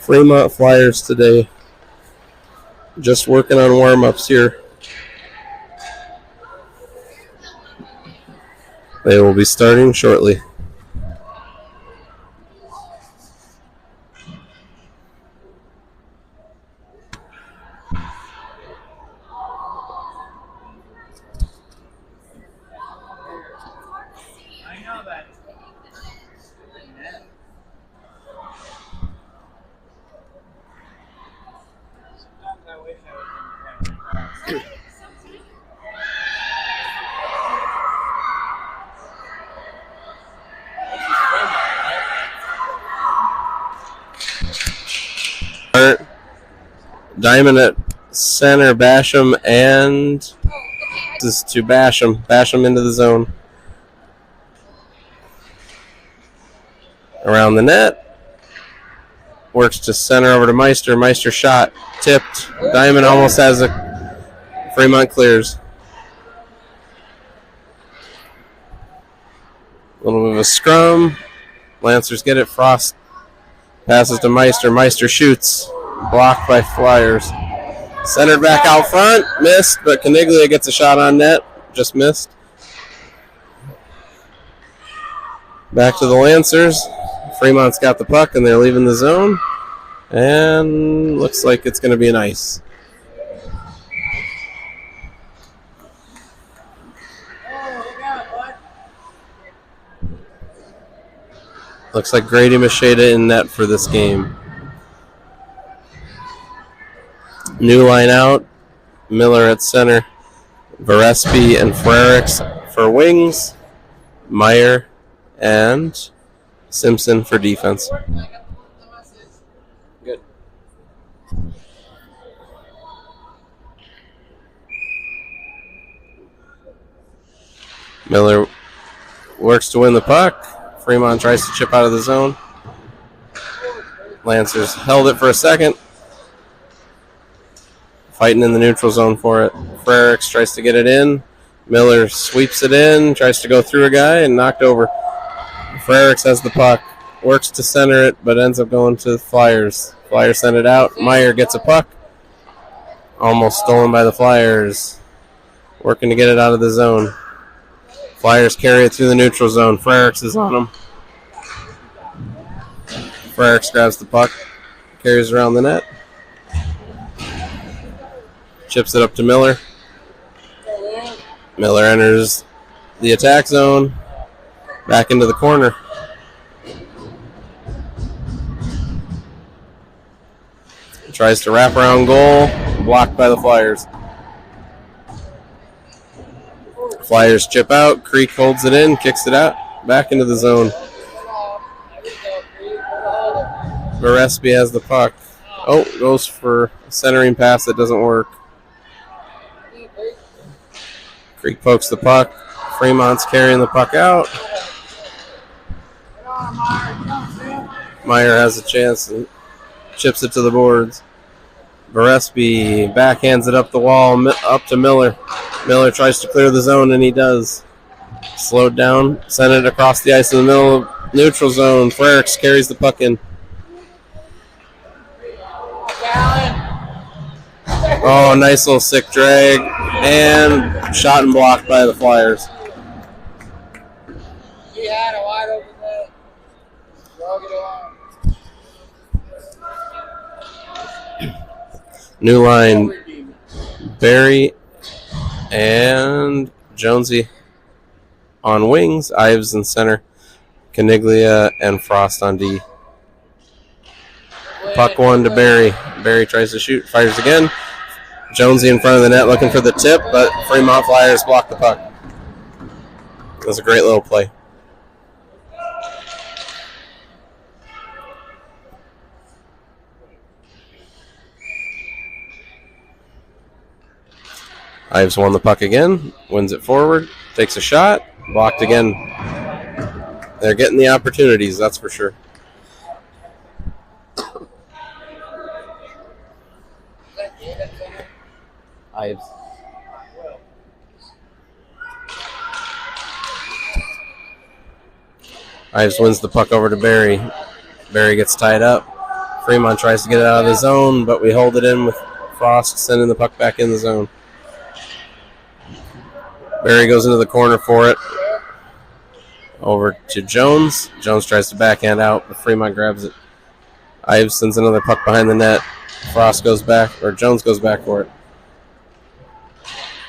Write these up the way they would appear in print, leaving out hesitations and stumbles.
Fremont Flyers today. Just working on warm-ups here. They will be starting shortly. Diamond at center, Basham, and this is to Basham. Basham into the zone. Around the net. Works to center over to Meister. Meister shot. Tipped. Diamond almost has a Fremont clears. A little bit of a scrum. Lancers get it. Frost passes to Meister. Meister shoots. Blocked by Flyers. Centered back out front. Missed, but Caniglia gets a shot on net. Just missed. Back to the Lancers. Fremont's got the puck, and they're leaving the zone. And looks like it's going to be an ice. Looks like Grady Macheda in net for this game. New line out. Miller at center. Varespi and Frericks for wings. Meyer and Simpson for defense. Good. Miller works to win the puck. Fremont tries to chip out of the zone. Lancers held it for a second. Fighting in the neutral zone for it. Frericks tries to get it in. Miller sweeps it in, tries to go through a guy, and knocked over. Frericks has the puck. Works to center it, but ends up going to the Flyers. Flyers send it out. Meyer gets a puck. Almost stolen by the Flyers. Working to get it out of the zone. Flyers carry it through the neutral zone. Frericks is on him. Frericks grabs the puck. Carries around the net. Chips it up to Miller. Miller enters the attack zone. Back into the corner. Tries to wrap around goal. Blocked by the Flyers. Flyers chip out. Creek holds it in. Kicks it out. Back into the zone. Varespi has the puck. Oh, goes for a centering pass that doesn't work. Creek pokes the puck. Fremont's carrying the puck out. Meyer has a chance and chips it to the boards. Varespi backhands it up the wall, up to Miller. Miller tries to clear the zone, and he does. Slowed down, sent it across the ice in the middle of neutral zone. Frericks carries the puck in. Oh, nice little sick drag. And shot and blocked by the Flyers. He had a wide open net. Drug it along. New line. Barry and Jonesy on wings. Ives in center. Caniglia and Frost on D. Puck one to Barry. Barry tries to shoot. Fires again. Jonesy in front of the net looking for the tip, but Fremont Flyers block the puck. That was a great little play. Ives won the puck again, wins it forward, takes a shot, blocked again. They're getting the opportunities, that's for sure. Ives. Ives wins the puck over to Barry. Barry gets tied up. Fremont tries to get it out of the zone, but we hold it in with Frost sending the puck back in the zone. Barry goes into the corner for it. Over to Jones. Jones tries to backhand out, but Fremont grabs it. Ives sends another puck behind the net. Frost goes back, or Jones goes back for it.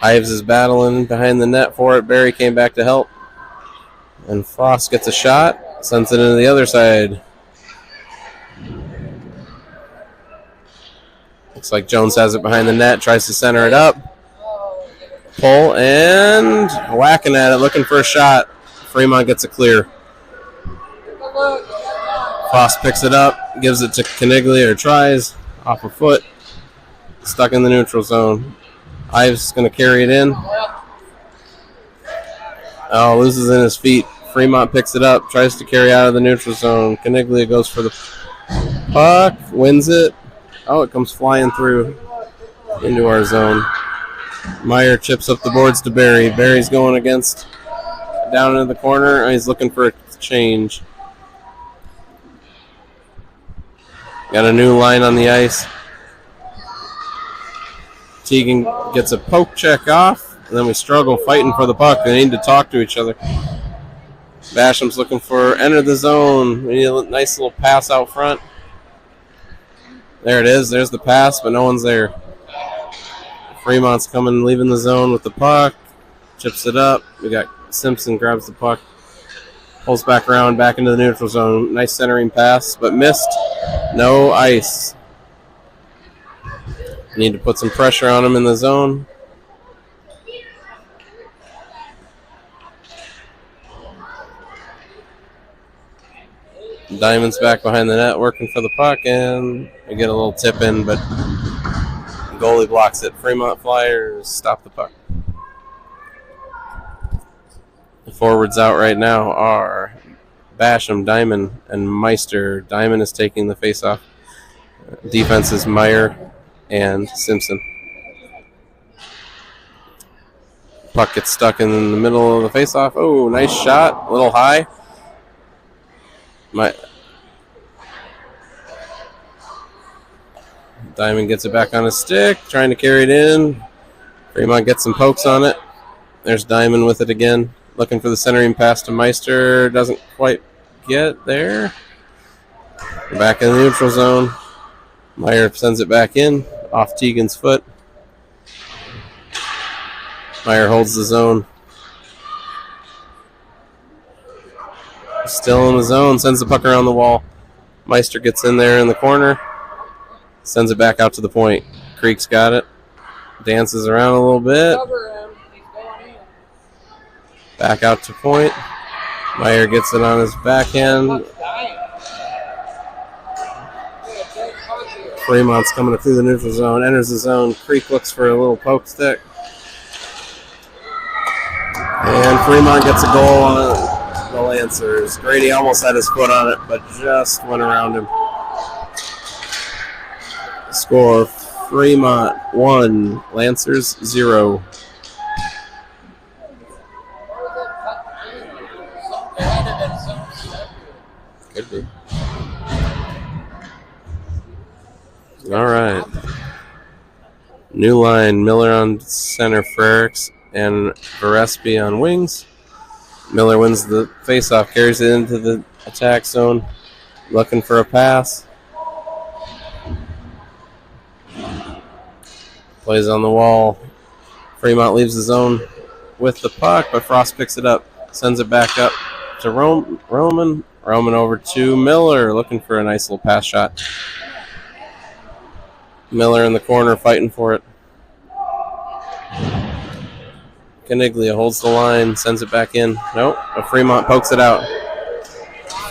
Ives is battling behind the net for it. Barry came back to help. And Frost gets a shot, sends it into the other side. Looks like Jones has it behind the net, tries to center it up. Pull and whacking at it, looking for a shot. Fremont gets it clear. Frost picks it up, gives it to Caniglia, or tries, off a foot. Stuck in the neutral zone. Ives is going to carry it in. Oh, loses in his feet. Fremont picks it up, tries to carry out of the neutral zone. Caniglia goes for the puck, wins it. Oh, it comes flying through into our zone. Meyer chips up the boards to Barry. Barry's going against down into the corner. He's looking for a change. Got a new line on the ice. Teagan gets a poke check off, and then we struggle fighting for the puck. They need to talk to each other. Basham's looking for enter the zone. We need a nice little pass out front. There it is. There's the pass, but no one's there. Fremont's coming, leaving the zone with the puck. Chips it up. We got Simpson grabs the puck. Pulls back around, back into the neutral zone. Nice centering pass, but missed. No ice. Need to put some pressure on him in the zone. Diamond's back behind the net working for the puck, and we get a little tip in, but the goalie blocks it. Fremont Flyers stop the puck. The forwards out right now are Basham, Diamond, and Meister. Diamond is taking the face-off. Defense is Meyer and Simpson. Puck gets stuck in the middle of the face-off. Oh, nice shot. A little high. Diamond gets it back on his stick, trying to carry it in. Fremont gets some pokes on it. There's Diamond with it again, looking for the centering pass to Meister. Doesn't quite get there. Back in the neutral zone. Meyer sends it back in, off Teagan's foot. Meyer holds the zone. Still in the zone, sends the puck around the wall. Meister gets in there in the corner, sends it back out to the point. Creek's got it. Dances around a little bit. Back out to point. Meyer gets it on his backhand. Fremont's coming through the neutral zone, enters the zone. Creek looks for a little poke stick. And Fremont gets a goal on the Lancers. Grady almost had his foot on it, but just went around him. Score, Fremont 1, Lancers 0. Could be. All right. New line, Miller on center, Frericks, and Varespi on wings. Miller wins the faceoff, carries it into the attack zone, looking for a pass. Plays on the wall. Fremont leaves the zone with the puck, but Frost picks it up, sends it back up to Roman. Roman over to Miller, looking for a nice little pass shot. Miller in the corner fighting for it. Caniglia holds the line, sends it back in. Nope, but Fremont pokes it out.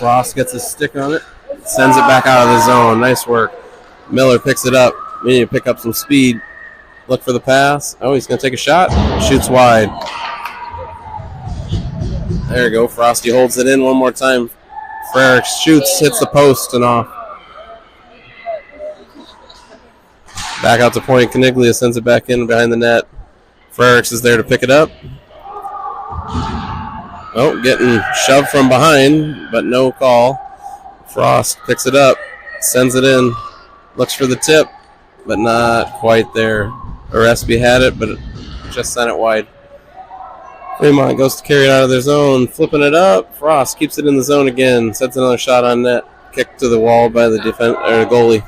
Frost gets his stick on it, sends it back out of the zone. Nice work. Miller picks it up. We need to pick up some speed. Look for the pass. Oh, he's going to take a shot. Shoots wide. There you go. Frosty holds it in one more time. Frerick shoots, hits the post and off. Back out to point. Caniglia sends it back in behind the net. Frericks is there to pick it up. Oh, getting shoved from behind, but no call. Frost picks it up. Sends it in. Looks for the tip, but not quite there. Oresby had it, but just sent it wide. Fremont goes to carry it out of their zone, flipping it up. Frost keeps it in the zone again. Sets another shot on net. Kicked to the wall by the goalie.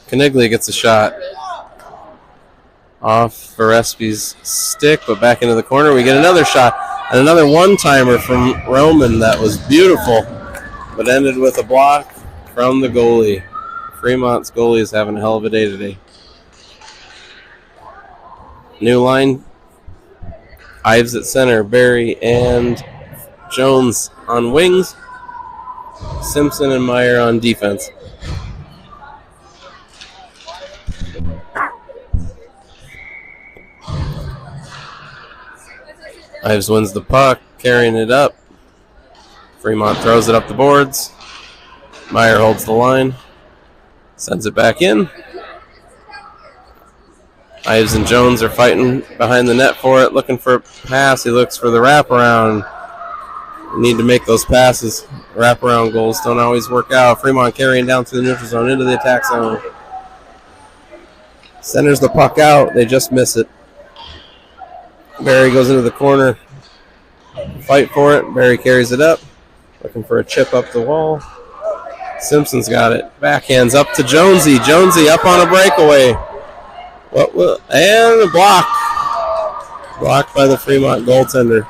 Kniglia gets a shot off Oresby's stick, but back into the corner. We get another shot and another one-timer from Roman that was beautiful, but ended with a block from the goalie. Fremont's goalie is having a hell of a day today. New line. Ives at center. Barry and Jones on wings. Simpson and Meyer on defense. Ives wins the puck, carrying it up. Fremont throws it up the boards. Meyer holds the line. Sends it back in. Ives and Jones are fighting behind the net for it, looking for a pass. He looks for the wraparound. Need to make those passes. Wraparound goals don't always work out. Fremont carrying down through the neutral zone into the attack zone. Centers the puck out. They just miss it. Barry goes into the corner. Fight for it. Barry carries it up. Looking for a chip up the wall. Simpson's got it. Backhands up to Jonesy. Jonesy up on a breakaway. And a block. Blocked by the Fremont goaltender.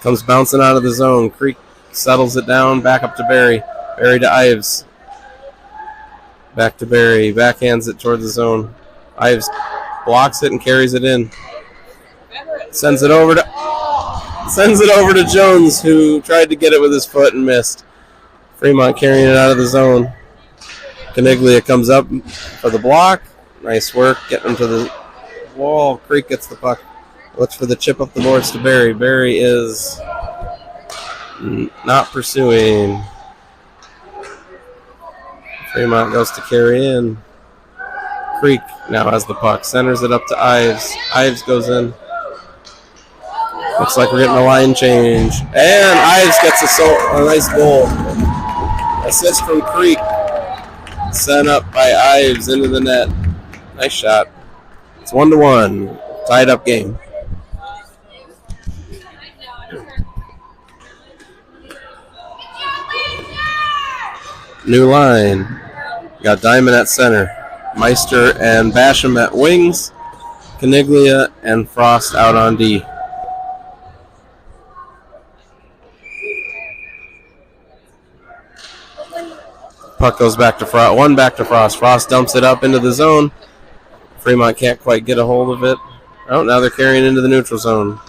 Comes bouncing out of the zone. Creek settles it down. Back up to Barry. Barry to Ives. Back to Barry. Backhands it toward the zone. Ives blocks it and carries it in. Sends it over to Jones, who tried to get it with his foot and missed. Fremont carrying it out of the zone. Kniglia comes up for the block. Nice work getting to the wall. Creek gets the puck. Looks for the chip up the boards to Barry. Barry is not pursuing. Fremont goes to carry in. Creek now has the puck. Centers it up to Ives. Ives goes in. Looks like we're getting a line change. And Ives gets a nice goal. Assist from Creek. Sent up by Ives into the net. Nice shot. It's 1-1. Tied up game. New line. Got Diamond at center. Meister and Basham at wings. Kniglia and Frost out on D. Puck goes back to Frost. One back to Frost. Frost dumps it up into the zone. Fremont can't quite get a hold of it. Oh, now they're carrying into the neutral zone.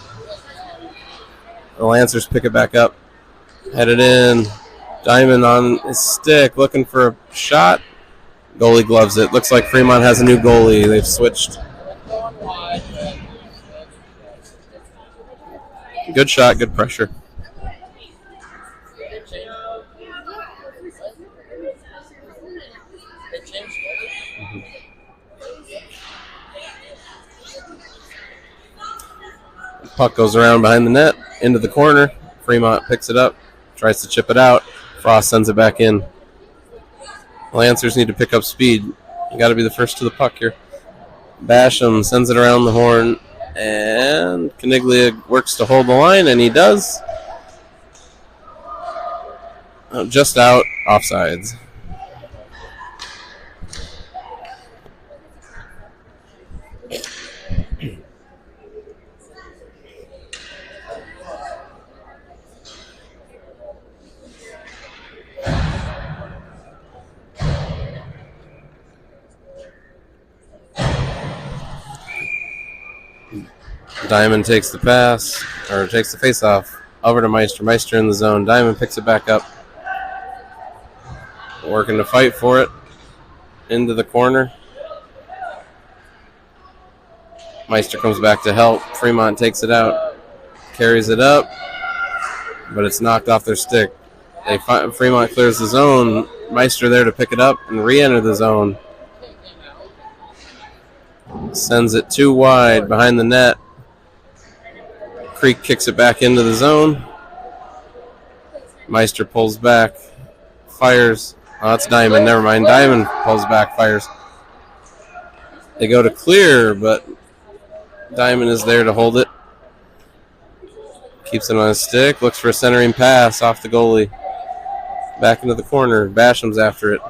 The Lancers pick it back up. Headed in. Diamond on his stick, looking for a shot. Goalie gloves it. Looks like Fremont has a new goalie. They've switched. Good shot, good pressure. Puck goes around behind the net, into the corner. Fremont picks it up, tries to chip it out. Frost sends it back in. Lancers need to pick up speed. You got to be the first to the puck here. Basham sends it around the horn, and Kniglia works to hold the line, and he does. Just out, offsides. Diamond takes the pass, or takes the face-off, over to Meister. Meister in the zone. Diamond picks it back up. Working to fight for it. Into the corner. Meister comes back to help. Fremont takes it out. Carries it up. But it's knocked off their stick. Fremont clears the zone. Meister there to pick it up and re-enter the zone. Sends it too wide behind the net. Creek kicks it back into the zone. Meister pulls back, fires. Oh, that's Diamond. Never mind. Diamond pulls back, fires. They go to clear, but Diamond is there to hold it. Keeps it on his stick. Looks for a centering pass off the goalie. Back into the corner. Basham's after it.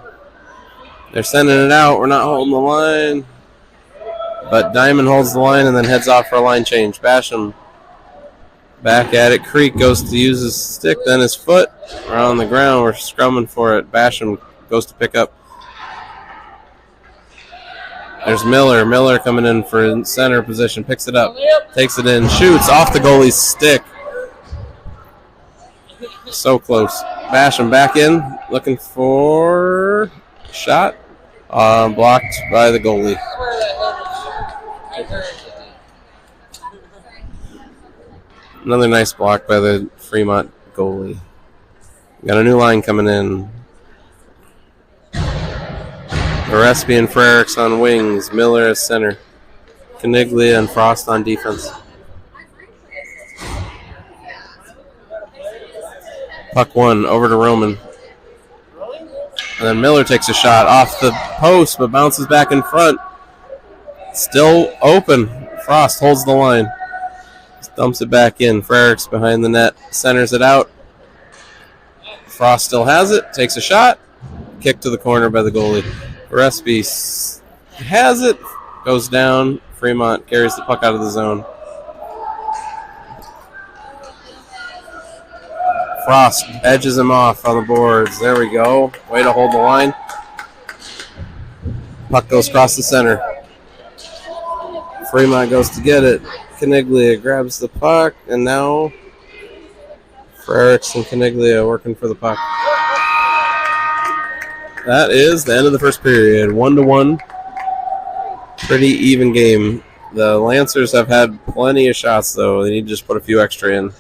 They're sending it out. We're not holding the line. But Diamond holds the line and then heads off for a line change. Basham back at it. Creek goes to use his stick, then his foot. We're on the ground. We're scrumming for it. Basham goes to pick up. There's Miller. Miller coming in for center position. Picks it up. Takes it in. Shoots off the goalie's stick. So close. Basham back in. Looking for a shot. Blocked by the goalie. Another nice block by the Fremont goalie. Got a new line coming in. Orespi and Frericks on wings. Miller as center. Caniglia and Frost on defense. Puck one over to Roman. And then Miller takes a shot off the post, but bounces back in front. Still open. Frost holds the line. Just dumps it back in. Frericks behind the net. Centers it out. Frost still has it. Takes a shot. Kick to the corner by the goalie. Orespi has it. Goes down. Fremont carries the puck out of the zone. Frost edges him off on the boards. There we go. Way to hold the line. Puck goes across the center. Fremont goes to get it. Caniglia grabs the puck, and now Frericks and Caniglia working for the puck. That is the end of the first period. 1-1. Pretty even game. The Lancers have had plenty of shots, though. They need to just put a few extra in.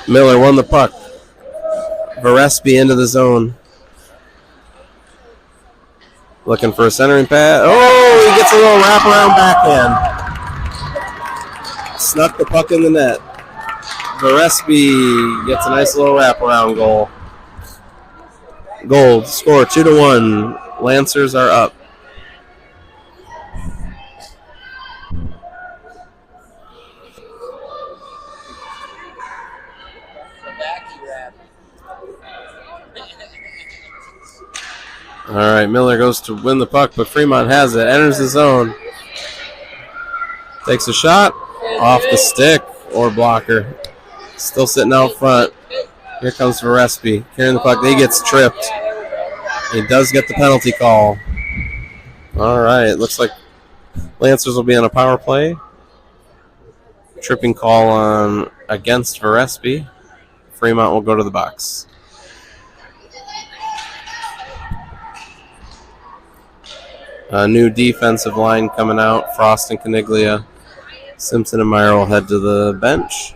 Miller won the puck. Orespi into the zone. Looking for a centering pass. Oh, he gets a little wraparound backhand. Snuck the puck in the net. Orespi gets a nice little wraparound goal. Gold. Score 2-1. Lancers are up. All right, Miller goes to win the puck, but Fremont has it. Enters the zone. Takes a shot off the stick or blocker. Still sitting out front. Here comes Orespi. Carrying the puck. He gets tripped. He does get the penalty call. All right, looks like Lancers will be on a power play. Tripping call on against Orespi. Fremont will go to the box. A new defensive line coming out. Frost and Caniglia. Simpson and Meyer will head to the bench.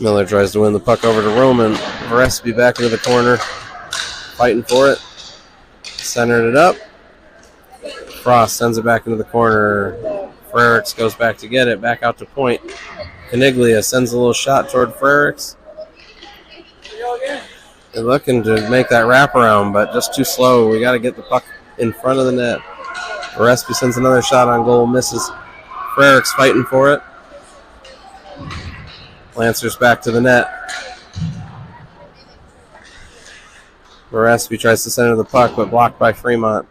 Miller tries to win the puck over to Roman. Varespi back into the corner, fighting for it. Centered it up. Frost sends it back into the corner. Frericks goes back to get it, back out to point. Caniglia sends a little shot toward Frericks. They're looking to make that wraparound, but just too slow. We got to get the puck in front of the net. Varespi sends another shot on goal, misses. Frericks fighting for it. Lancers back to the net. Varespi tries to center the puck, but blocked by Fremont.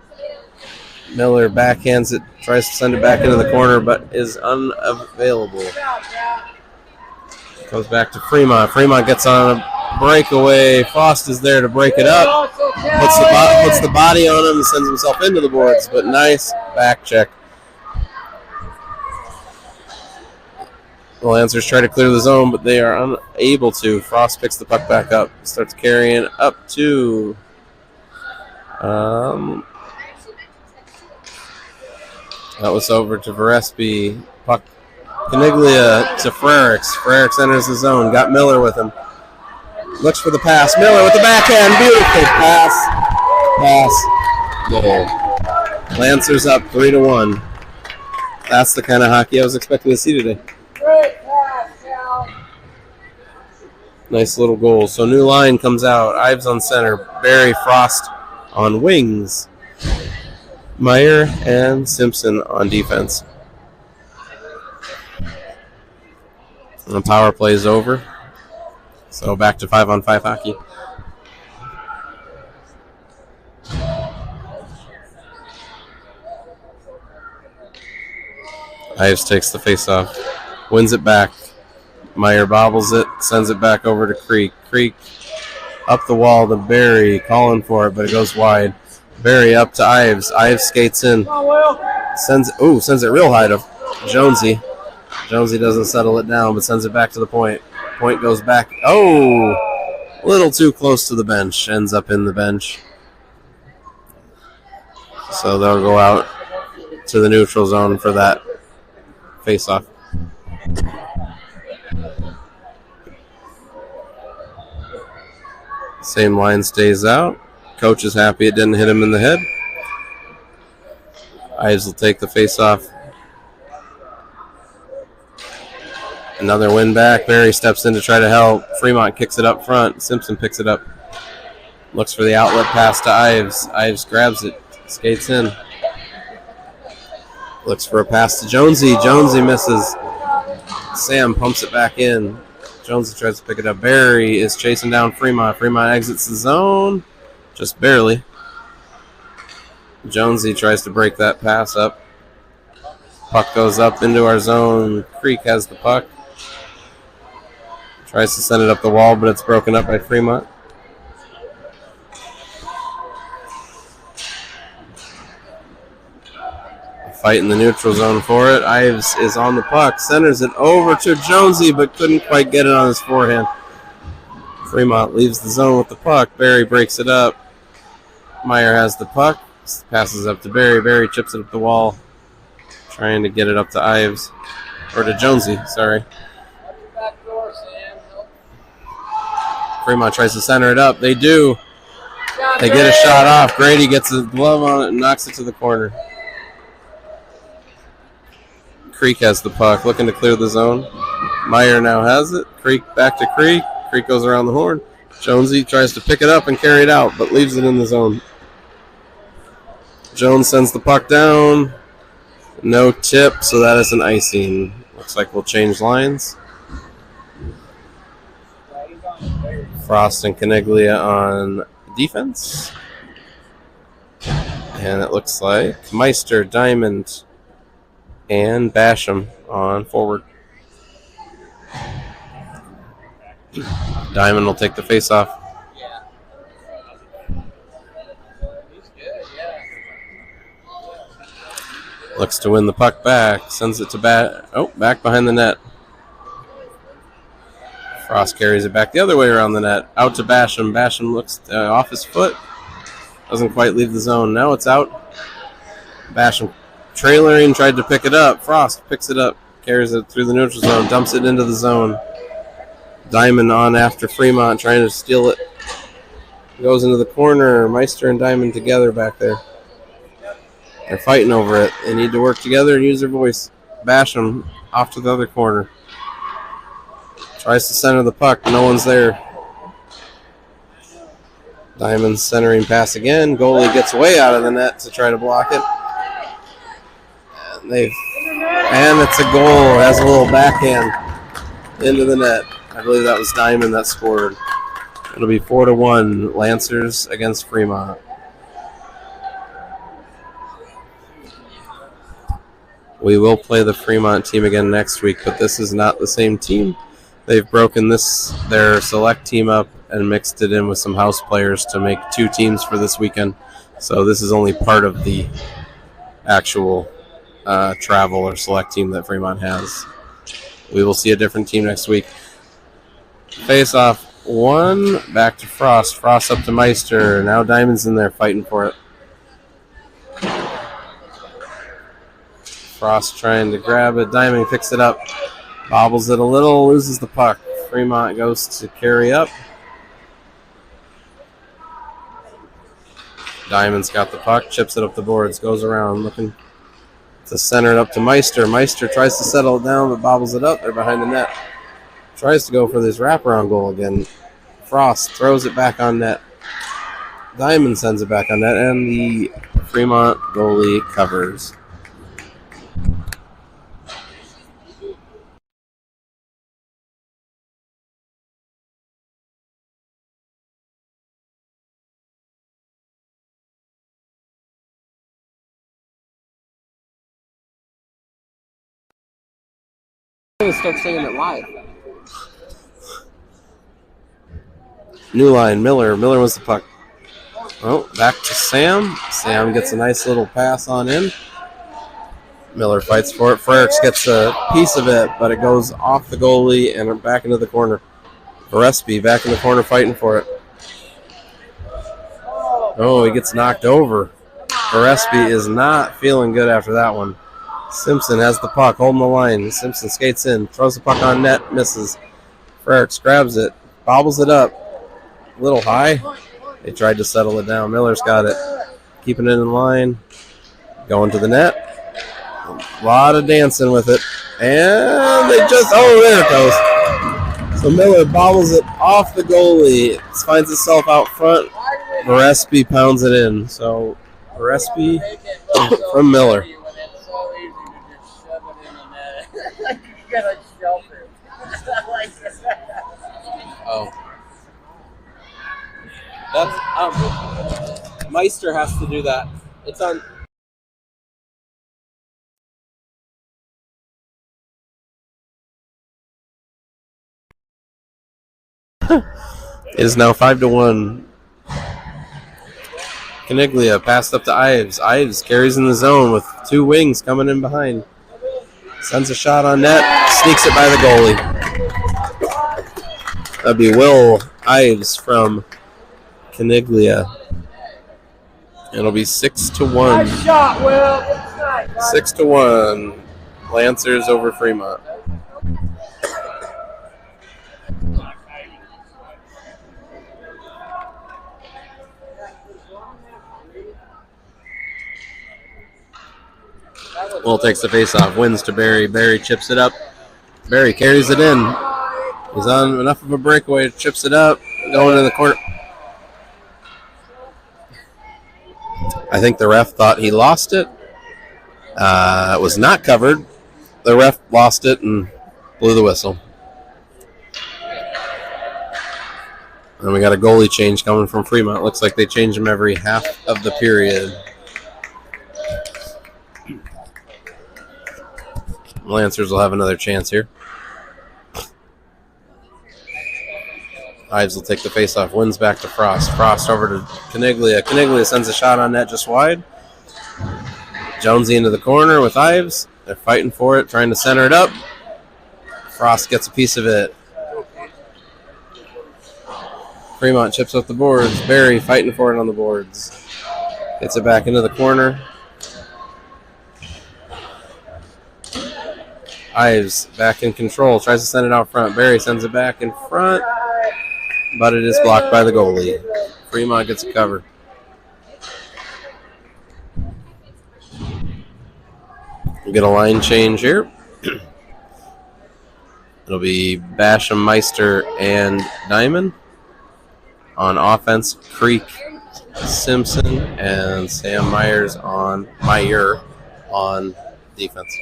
Miller backhands it, tries to send it back into the corner, but is unavailable. Goes back to Fremont. Fremont gets on a breakaway. Frost is there to break it up. Puts the body on him and sends himself into the boards, but nice back check. The Lancers try to clear the zone, but they are unable to. Frost picks the puck back up, starts carrying up to that was over to Varespi. Puck Caniglia to Frericks. Frericks enters the zone. Got Miller with him. Looks for the pass. Miller with the backhand. Beautiful pass. Goal. Lancers up 3-1. That's the kind of hockey I was expecting to see today. Nice little goal. So new line comes out. Ives on center. Barry, Frost on wings. Meyer and Simpson on defense. And the power play is over. So back to 5-on-5 hockey. Ives takes the face-off. Wins it back. Meyer bobbles it, sends it back over to Creek. Creek up the wall to Barry, calling for it, but it goes wide. Barry up to Ives. Ives skates in. Sends it real high to Jonesy. Jonesy doesn't settle it down, but sends it back to the point. Point goes back. Oh! A little too close to the bench. Ends up in the bench. So they'll go out to the neutral zone for that face-off. Same line stays out. Coach is happy it didn't hit him in the head. Ives will take the face-off. Another win back. Barry steps in to try to help. Fremont kicks it up front. Simpson picks it up. Looks for the outlet pass to Ives. Ives grabs it. Skates in. Looks for a pass to Jonesy. Jonesy misses. Sam pumps it back in. Jonesy tries to pick it up. Barry is chasing down Fremont. Fremont exits the zone. Just barely. Jonesy tries to break that pass up. Puck goes up into our zone. Creek has the puck. Tries to send it up the wall, but it's broken up by Fremont. Fight in the neutral zone for it. Ives is on the puck. Centers it over to Jonesy, but couldn't quite get it on his forehand. Fremont leaves the zone with the puck. Barry breaks it up. Meyer has the puck. Passes up to Barry. Barry chips it up the wall. Trying to get it up to Ives. Or to Jonesy, sorry. Fremont tries to center it up. They do. They get a shot off. Grady gets a glove on it and knocks it to the corner. Creek has the puck, looking to clear the zone. Meyer now has it. Creek back to Creek. Creek goes around the horn. Jonesy tries to pick it up and carry it out, but leaves it in the zone. Jones sends the puck down. No tip, so that is an icing. Looks like we'll change lines. Frost and Caniglia on defense. And it looks like Meister, Diamond, and Basham on forward. Diamond will take the face-off. Looks to win the puck back. Sends it to back behind the net. Frost carries it back the other way around the net. Out to Basham. Basham looks off his foot. Doesn't quite leave the zone. Now it's out. Basham trailering, tried to pick it up. Frost picks it up. Carries it through the neutral zone. Dumps it into the zone. Diamond on after Fremont, trying to steal it. Goes into the corner. Meister and Diamond together back there. They're fighting over it. They need to work together and use their voice. Bash them off to the other corner. Tries to center the puck. No one's there. Diamond centering pass again. Goalie gets way out of the net to try to block it. And it's a goal. It has a little backhand into the net. I believe that was Diamond that scored. It'll be 4-1 Lancers against Fremont. We will play the Fremont team again next week, but this is not the same team. They've broken their select team up and mixed it in with some house players to make 2 teams for this weekend. So this is only part of the actual travel or select team that Fremont has. We will see a different team next week. Face off 1, back to Frost. Frost up to Meister. Now Diamond's in there fighting for it. Frost trying to grab it. Diamond picks it up. Bobbles it a little, loses the puck. Fremont goes to carry up. Diamond's got the puck, chips it up the boards, goes around looking to center it up to Meister. Meister tries to settle it down, but bobbles it up. They're behind the net. Tries to go for this wraparound goal again. Frost throws it back on net. Diamond sends it back on net, and the Fremont goalie covers. Start saying it live. New line, Miller. Miller wants the puck. Oh, back to Sam. Sam gets a nice little pass on in. Miller fights for it. Frericks gets a piece of it, but it goes off the goalie and back into the corner. Varespi back in the corner fighting for it. Oh, he gets knocked over. Varespi is not feeling good after that one. Simpson has the puck, holding the line. Simpson skates in, throws the puck on net, misses. Frericks grabs it, bobbles it up. A little high. They tried to settle it down. Miller's got it. Keeping it in line. Going to the net. A lot of dancing with it. And they just, there it goes. So Miller bobbles it off the goalie. It finds itself out front. Varespi pounds it in. So Varespi from Miller. That's Meister has to do that. It's on. It is now 5-1. Caniglia passed up to Ives. Ives carries in the zone with 2 wings coming in behind. Sends a shot on net. Sneaks it by the goalie. That'd be Will Ives from Caniglia. It'll be 6-1. Nice shot, Will. 6-1. Lancers over Fremont. Will takes the face-off, wins to Barry. Barry chips it up. Barry carries it in. He's on enough of a breakaway, chips it up, going in the corner. I think the ref thought he lost it. It was not covered. The ref lost it and blew the whistle. And we got a goalie change coming from Fremont. Looks like they change him every half of the period. Lancers will have another chance here. Ives will take the faceoff, wins back to Frost. Frost over to Caniglia. Caniglia sends a shot on net just wide. Jonesy into the corner with Ives. They're fighting for it, trying to center it up. Frost gets a piece of it. Fremont chips up the boards. Barry fighting for it on the boards. Gets it back into the corner. Ives back in control. Tries to send it out front. Barry sends it back in front, but it is blocked by the goalie. Fremont gets a cover. We'll get a line change here. It'll be Basham, Meister, and Diamond. On offense, Creek, Simpson, and Sam Meyer on defense.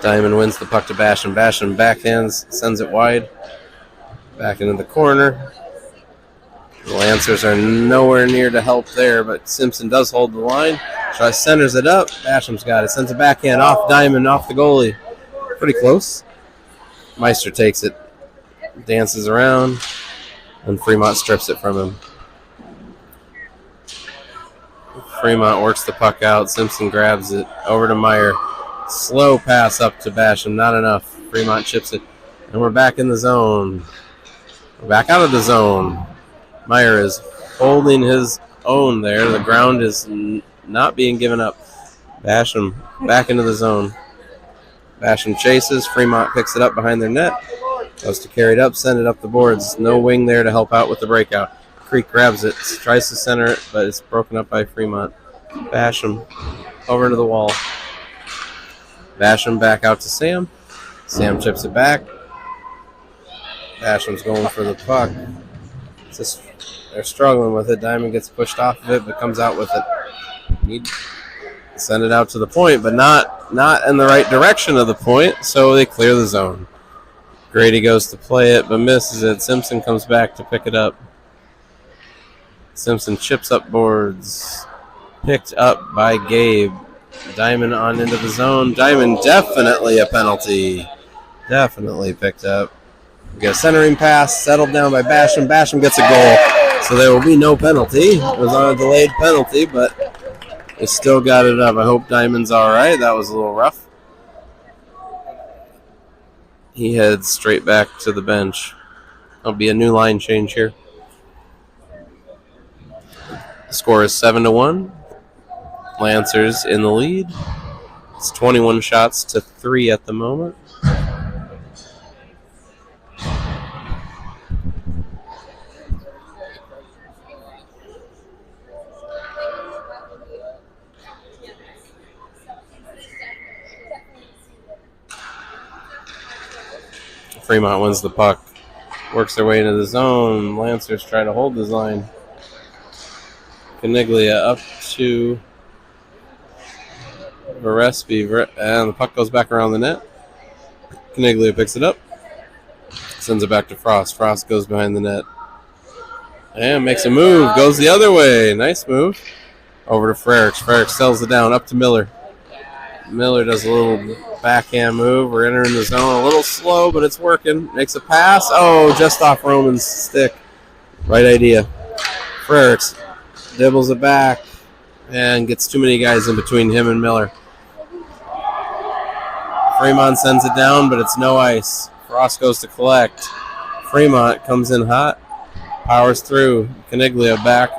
Diamond wins the puck to Basham. Basham backhands, sends it wide. Back into the corner. The Lancers are nowhere near to help there, but Simpson does hold the line. Centers it up. Basham's got it. Sends it backhand off Diamond, off the goalie. Pretty close. Meister takes it. Dances around. And Fremont strips it from him. Fremont works the puck out. Simpson grabs it. Over to Meyer. Slow pass up to Basham. Not enough. Fremont chips it. And we're back in the zone. We're back out of the zone. Meyer is holding his own there. The ground is not being given up. Basham back into the zone. Basham chases. Fremont picks it up behind their net. Goes to carry it up, send it up the boards. No wing there to help out with the breakout. Creek grabs it, tries to center it, but it's broken up by Fremont. Basham over into the wall. Basham back out to Sam. Sam chips it back. Basham's going for the puck. They're struggling with it. Diamond gets pushed off of it, but comes out with it. Need to send it out to the point, but not in the right direction of the point, so they clear the zone. Grady goes to play it, but misses it. Simpson comes back to pick it up. Simpson chips up boards. Picked up by Gabe. Diamond on into the zone. Diamond definitely a penalty. Definitely picked up. We got a centering pass, settled down by Basham. Basham gets a goal, so there will be no penalty. It was on a delayed penalty, but they still got it up. I hope Diamond's all right. That was a little rough. He heads straight back to the bench. There'll be a new line change here. The score is 7-1. Lancers in the lead. It's 21 shots to 3 at the moment. Fremont wins the puck. Works their way into the zone. Lancers try to hold this line. Caniglia up to Varespi, and the puck goes back around the net. Caniglia picks it up. Sends it back to Frost. Frost goes behind the net. And makes a move. Goes the other way. Nice move. Over to Frericks. Frericks sells it down. Up to Miller. Miller does a little backhand move. We're entering the zone a little slow, but it's working. Makes a pass. Oh, just off Roman's stick. Right idea. Frericks dibbles it back and gets too many guys in between him and Miller. Fremont sends it down, but it's no ice. Frost goes to collect. Fremont comes in hot. Powers through. Caniglia back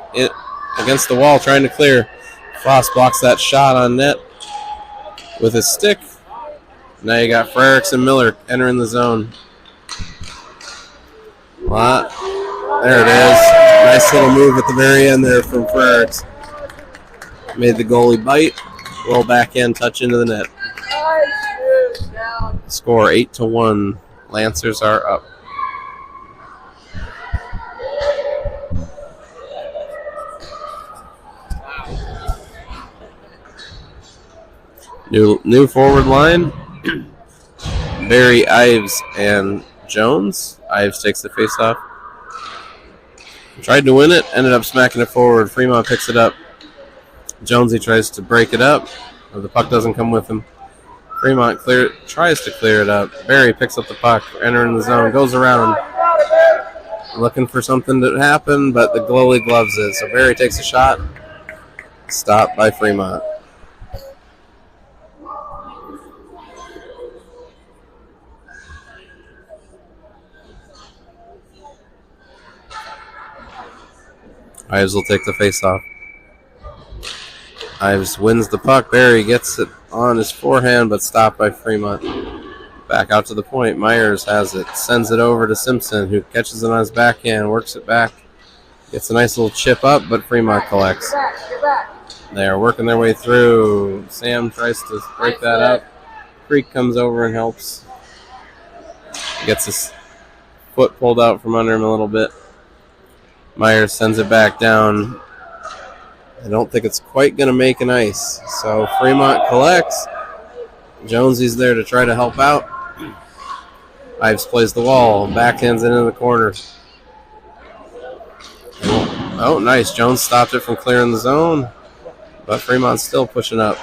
against the wall trying to clear. Frost blocks that shot on net with his stick. Now you got Frericks and Miller entering the zone. There it is. Nice little move at the very end there from Frericks. Made the goalie bite. Roll backhand touch into the net. Score 8-1. Lancers are up. New forward line. Barry, Ives, and Jones. Ives takes the face-off. Tried to win it, ended up smacking it forward. Fremont picks it up. Jonesy tries to break it up, but the puck doesn't come with him. Fremont tries to clear it up. Barry picks up the puck, entering the zone, goes around, looking for something to happen, but the goalie gloves it. So Barry takes a shot. Stopped by Fremont. Ives will take the face-off. Ives wins the puck. Barry gets it on his forehand, but stopped by Fremont. Back out to the point. Myers has it. Sends it over to Simpson, who catches it on his backhand, works it back. Gets a nice little chip up, but Fremont collects. They're working their way through. Sam tries to break that up. Creek comes over and helps. Gets his foot pulled out from under him a little bit. Myers sends it back down. I don't think it's quite going to make an ice. So Fremont collects. Jonesy's there to try to help out. Ives plays the wall. Backhands it into the corner. Oh, nice. Jones stopped it from clearing the zone. But Fremont's still pushing up.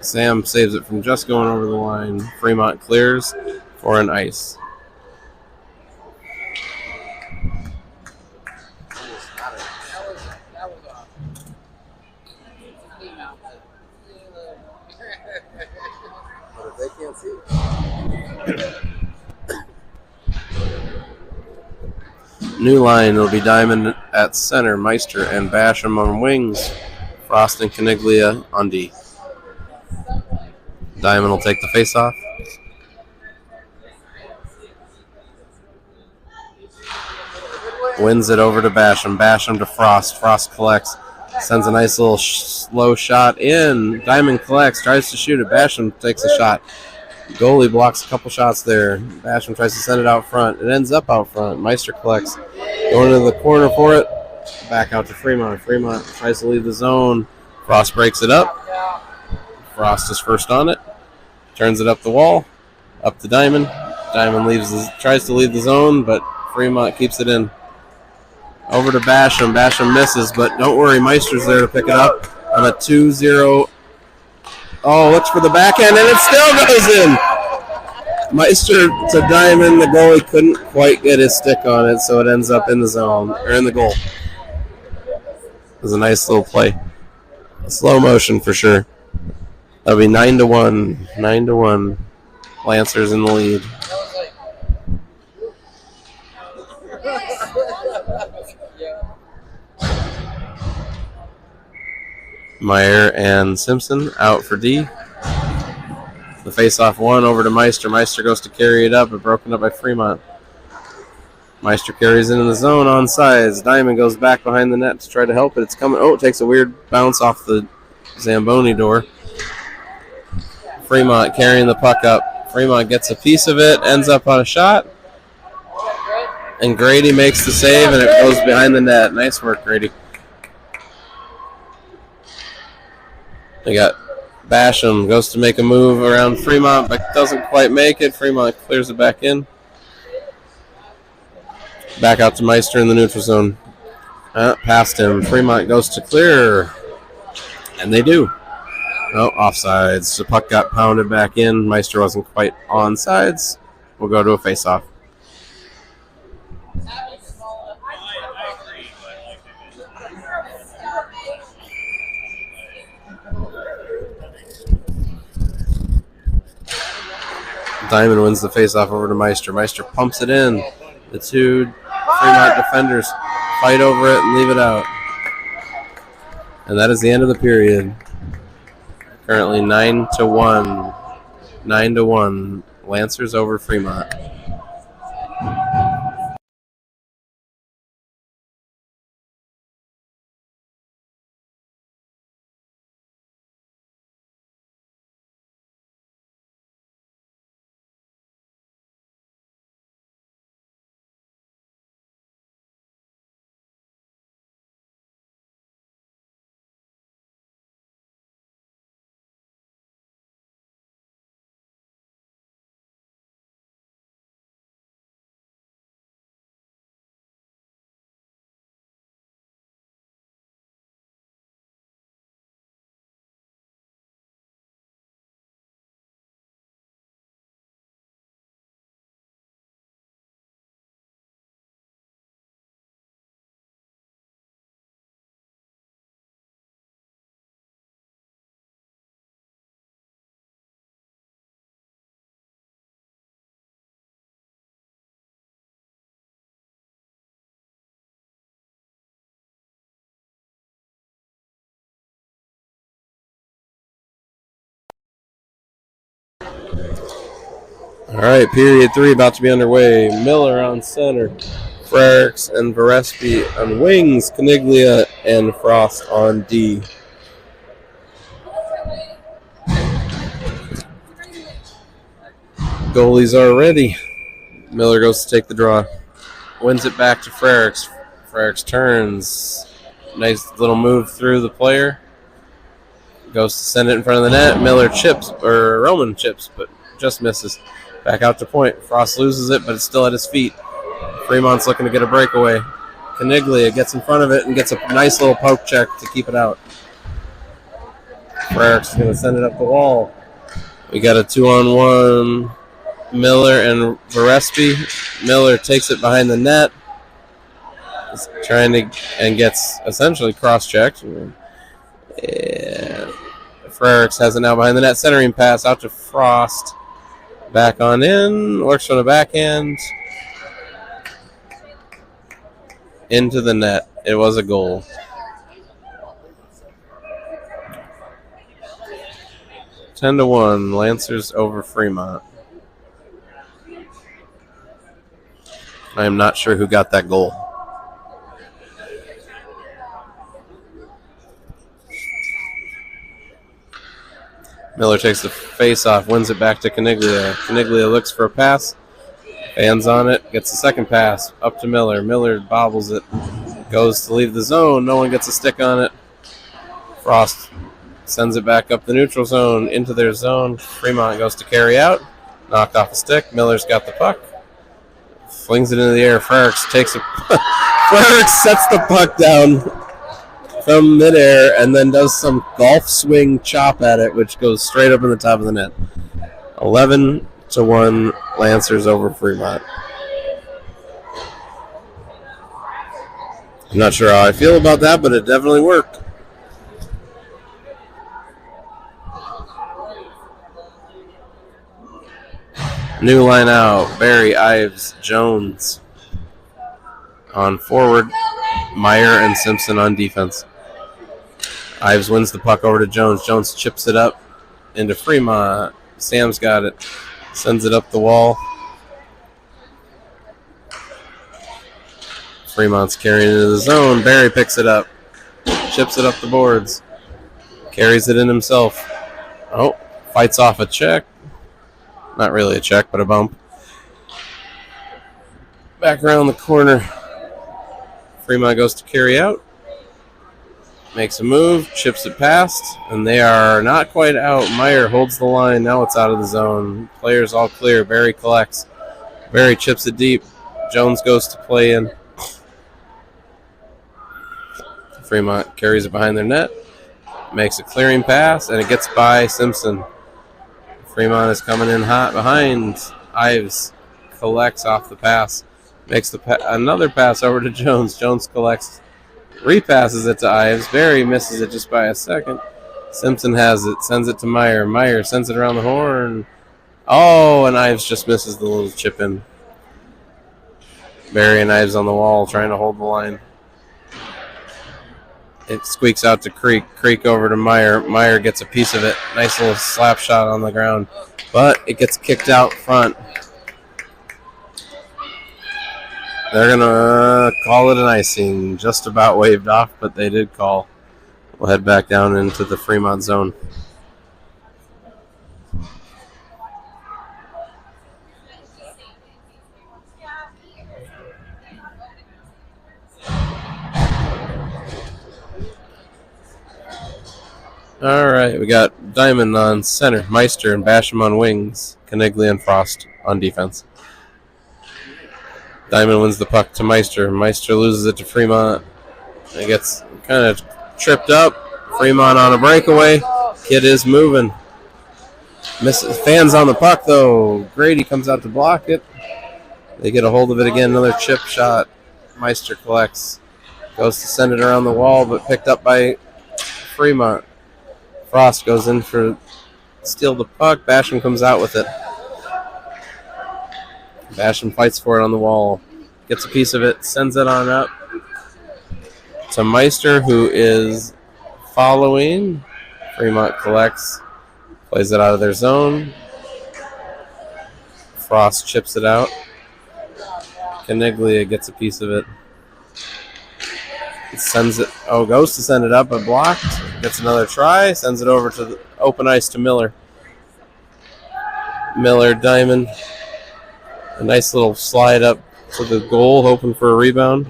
Sam saves it from just going over the line. Fremont clears for an ice. They can't see. New line will be Diamond at center, Meister and Basham on wings, Frost and Caniglia on D. Diamond will take the face-off. Wins it over to Basham. Basham to Frost. Frost collects. Sends a nice little slow shot in. Diamond collects. Tries to shoot it. Basham takes a shot. Goalie blocks a couple shots there. Basham tries to send it out front. It ends up out front. Meister collects. Going into the corner for it. Back out to Fremont. Fremont tries to leave the zone. Frost breaks it up. Frost is first on it. Turns it up the wall. Up to Diamond. Diamond tries to leave the zone, but Fremont keeps it in. Over to Basham. Basham misses, but don't worry. Meister's there to pick it up on a 2-0. Oh, looks for the backhand, and it still goes in. Meister to Diamond. The goalie couldn't quite get his stick on it, so it ends up in the zone, or in the goal. It was a nice little play. Slow motion for sure. That'll be 9-1. 9-1. Lancers in the lead. Meyer and Simpson out for D. The face-off one over to Meister. Meister goes to carry it up, but broken up by Fremont. Meister carries it in the zone on sides. Diamond goes back behind the net to try to help it. It's coming. Oh, it takes a weird bounce off the Zamboni door. Fremont carrying the puck up. Fremont gets a piece of it, ends up on a shot. And Grady makes the save, and it goes behind the net. Nice work, Grady. They got Basham goes to make a move around Fremont, but doesn't quite make it. Fremont clears it back in. Back out to Meister in the neutral zone. Past him. Fremont goes to clear. And they do. Oh, offsides. The puck got pounded back in. Meister wasn't quite onside. We'll go to a face-off. Diamond wins the face-off over to Meister. Meister pumps it in. The two Fremont defenders fight over it and leave it out. And that is the end of the period. Currently 9-1. 9-1. Lancers over Fremont. All right, period 3 about to be underway. Miller on center. Frericks and Varespi on wings. Caniglia and Frost on D. Goalies are ready. Miller goes to take the draw. Wins it back to Frericks. Frericks turns. Nice little move through the player. Goes to send it in front of the net. Miller chips, or Roman chips, but just misses. Back out to point. Frost loses it, but it's still at his feet. Fremont's looking to get a breakaway. Caniglia gets in front of it and gets a nice little poke check to keep it out. Frericks is going to send it up the wall. We got a 2-on-1. Miller and Varespi. Miller takes it behind the net. He's trying to, and gets essentially cross-checked. And Frericks has it now behind the net. Centering pass out to Frost. Back on in. Works from the backhand. Into the net. It was a goal. Ten to 1. Lancers over Fremont. I am not sure who got that goal. Miller takes the face-off, wins it back to Caniglia. Caniglia looks for a pass, fans on it, gets the second pass, up to Miller. Miller bobbles it, goes to leave the zone. No one gets a stick on it. Frost sends it back up the neutral zone, into their zone. Fremont goes to carry out, knocked off a stick. Miller's got the puck, flings it into the air. Frericks takes it. Frericks sets the puck down from midair and then does some golf swing chop at it, which goes straight up in the top of the net. 11 to 1, Lancers over Fremont. I'm not sure how I feel about that, but it definitely worked. New line out. Barry, Ives, Jones on forward. Meyer and Simpson on defense. Ives wins the puck over to Jones. Jones chips it up into Fremont. Sam's got it. Sends it up the wall. Fremont's carrying it into the zone. Barry picks it up. Chips it up the boards. Carries it in himself. Oh, fights off a check. Not really a check, but a bump. Back around the corner. Fremont goes to carry out. Makes a move, chips it past, and they are not quite out. Meyer holds the line. Now it's out of the zone. Players all clear. Barry collects. Barry chips it deep. Jones goes to play in. Fremont carries it behind their net. Makes a clearing pass, and it gets by Simpson. Fremont is coming in hot behind. Ives collects off the pass. Makes another pass over to Jones. Jones collects. Repasses it to Ives. Barry misses it just by a second. Simpson has it. Sends it to Meyer. Meyer sends it around the horn. Oh, and Ives just misses the little chip in. Barry and Ives on the wall trying to hold the line. It squeaks out to Creek. Creek over to Meyer. Meyer gets a piece of it. Nice little slap shot on the ground. But it gets kicked out front. They're going to call it an icing. Just about waved off, but they did call. We'll head back down into the Fremont zone. All right, we got Diamond on center, Meister and Basham on wings, Caniglia and Frost on defense. Diamond wins the puck to Meister. Meister loses it to Fremont. It gets kind of tripped up. Fremont on a breakaway. Kid is moving. Misses. Fans on the puck, though. Grady comes out to block it. They get a hold of it again. Another chip shot. Meister collects. Goes to send it around the wall, but picked up by Fremont. Frost goes in for steal the puck. Basham comes out with it. Basham fights for it on the wall. Gets a piece of it. Sends it on up to Meister, who is following. Fremont collects. Plays it out of their zone. Frost chips it out. Caniglia gets a piece of it. Sends it. Oh, goes to send it up, but blocked. Gets another try. Sends it over to the open ice to Miller. Miller, Diamond. A nice little slide up to the goal, hoping for a rebound.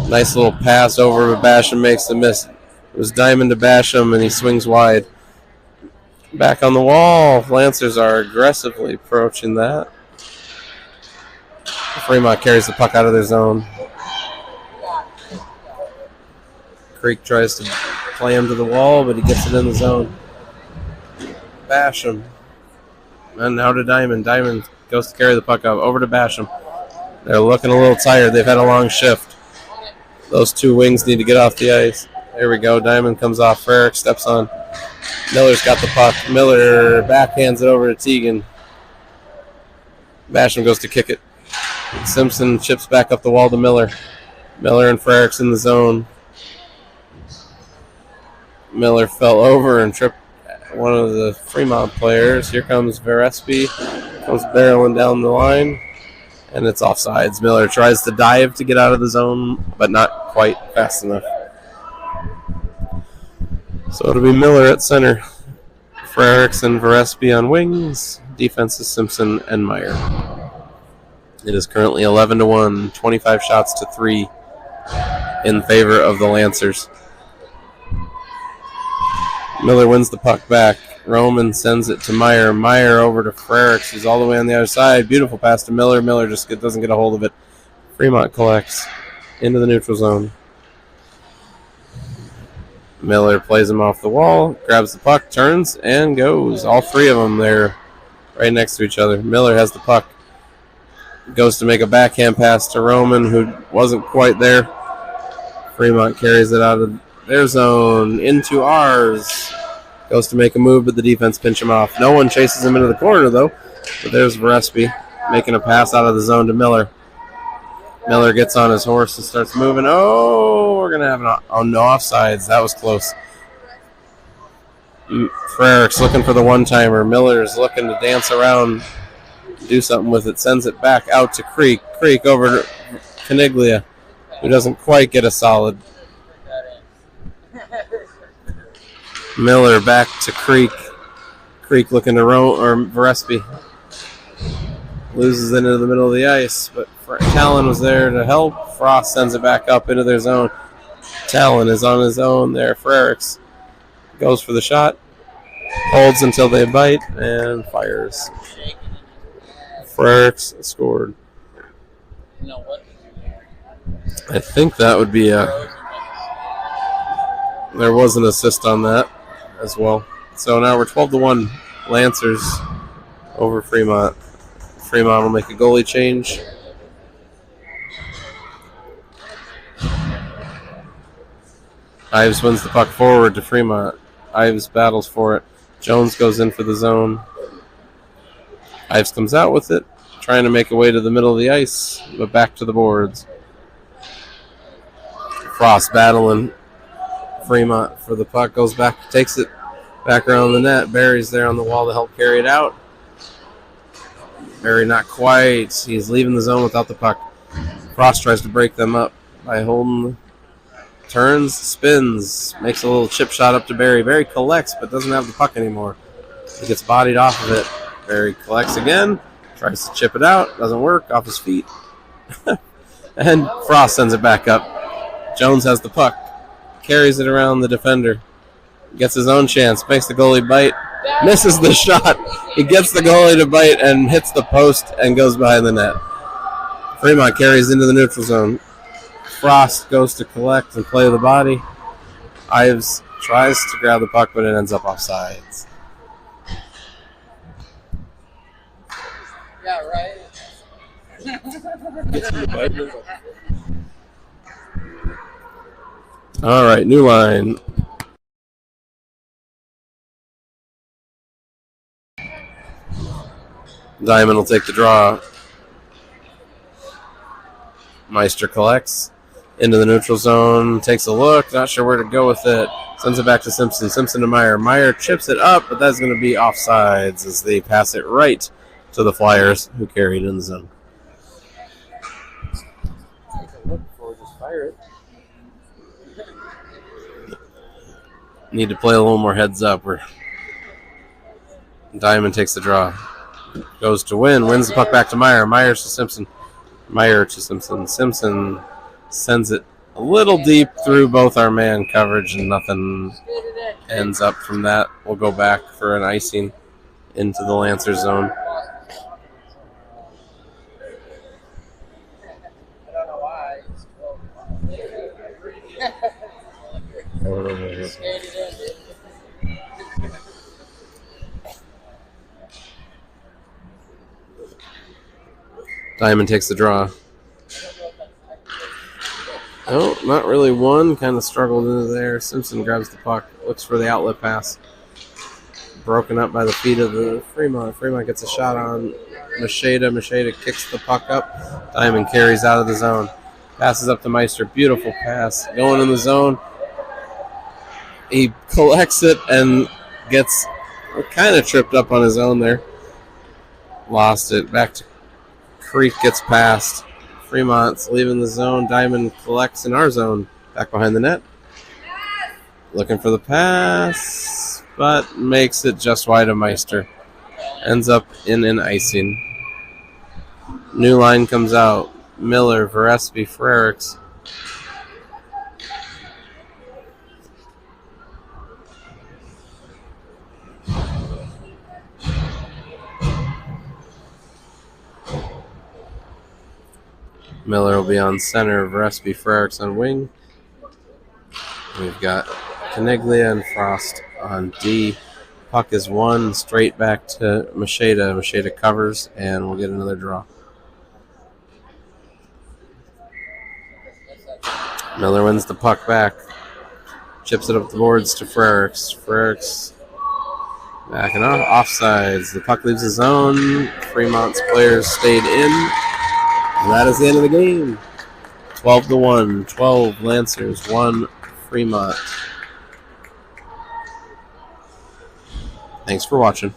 Nice little pass over, but Basham makes the miss. It was Diamond to Basham, and he swings wide. Back on the wall. Lancers are aggressively approaching that. Fremont carries the puck out of their zone. Creek tries to play him to the wall, but he gets it in the zone. Basham. And now to Diamond. Diamond goes to carry the puck up. Over to Basham. They're looking a little tired. They've had a long shift. Those two wings need to get off the ice. There we go. Diamond comes off. Frerick steps on. Miller's got the puck. Miller backhands it over to Teagan. Basham goes to kick it. Simpson chips back up the wall to Miller. Miller and Frerick's in the zone. Miller fell over and tripped one of the Fremont players. Here comes Verespi. Comes barreling down the line. And it's offsides. Miller tries to dive to get out of the zone, but not quite fast enough. So it'll be Miller at center. Frericks and Verespi on wings. Defense is Simpson and Meyer. It is currently 11-1, 25 shots to 3 in favor of the Lancers. Miller wins the puck back. Roman sends it to Meyer. Meyer over to Frericks. He's all the way on the other side. Beautiful pass to Miller. Miller just doesn't get a hold of it. Fremont collects into the neutral zone. Miller plays him off the wall, grabs the puck, turns, and goes. All three of them there right next to each other. Miller has the puck. Goes to make a backhand pass to Roman, who wasn't quite there. Fremont carries it out of their zone into ours. Goes to make a move, but the defense pinch him off. No one chases him into the corner, though. But there's Verespi making a pass out of the zone to Miller. Miller gets on his horse and starts moving. Oh, we're going to have no offsides. That was close. Frerick's looking for the one-timer. Miller's looking to dance around, do something with it. Sends it back out to Creek. Creek over to Caniglia, who doesn't quite get a solid. Miller back to Creek. Creek looking to Verespi. Loses into the middle of the ice, but Talon was there to help. Frost sends it back up into their zone. Talon is on his own there. Frericks goes for the shot. Holds until they bite and fires. Frericks scored. I think that would be there was an assist on that as well. So now we're 12-1 Lancers over Fremont. Fremont will make a goalie change. Ives wins the puck forward to Fremont. Ives battles for it. Jones goes in for the zone. Ives comes out with it, trying to make a way to the middle of the ice, but back to the boards. Frost battling Fremont for the puck, goes back, takes it back around the net. Barry's there on the wall to help carry it out. Barry not quite. He's leaving the zone without the puck. Frost tries to break them up by holding. Turns, spins, makes a little chip shot up to Barry. Barry collects, but doesn't have the puck anymore. He gets bodied off of it. Barry collects again, tries to chip it out, doesn't work, off his feet. And Frost sends it back up. Jones has the puck, carries it around the defender, gets his own chance, makes the goalie bite, misses the shot. He gets the goalie to bite and hits the post and goes behind the net. Fremont carries into the neutral zone. Frost goes to collect and play the body. Ives tries to grab the puck, but it ends up offsides. Yeah, right. All right, new line. Diamond will take the draw. Meister collects into the neutral zone, takes a look, not sure where to go with it. Sends it back to Simpson. Simpson to Meyer. Meyer chips it up, but that's going to be offsides as they pass it right to the Flyers, who carry it in the zone. Take a look before we just fire it. Need to play a little more heads up. Diamond takes the draw. Goes to win. Wins the puck back to Meyer. Meyer to Simpson. Meyer to Simpson. Simpson sends it a little deep through both our man coverage, and nothing ends up from that. We'll go back for an icing into the Lancer zone. I don't know why. Skated in, dude. Diamond takes the draw. Oh, not really one. Kind of struggled into there. Simpson grabs the puck. Looks for the outlet pass. Broken up by the feet of the Fremont. Fremont gets a shot on Macheda. Macheda kicks the puck up. Diamond carries out of the zone. Passes up to Meister. Beautiful pass. Going in the zone. He collects it and gets kind of tripped up on his own there. Lost it. Back to Creek, gets past. Fremont's leaving the zone. Diamond collects in our zone. Back behind the net. Looking for the pass, but makes it just wide of Meister. Ends up in an icing. New line comes out. Miller, Verespi, Frericks. Miller will be on center. Verespi, Frericks on wing. We've got Caniglia and Frost on D. Puck is won straight back to Macheda. Macheda covers, and we'll get another draw. Miller wins the puck back. Chips it up the boards to Frericks. Frericks backing off. Offsides. The puck leaves the zone. Fremont's players stayed in. And that is the end of the game. 12-1. 12 Lancers, 1 Fremont. Thanks for watching.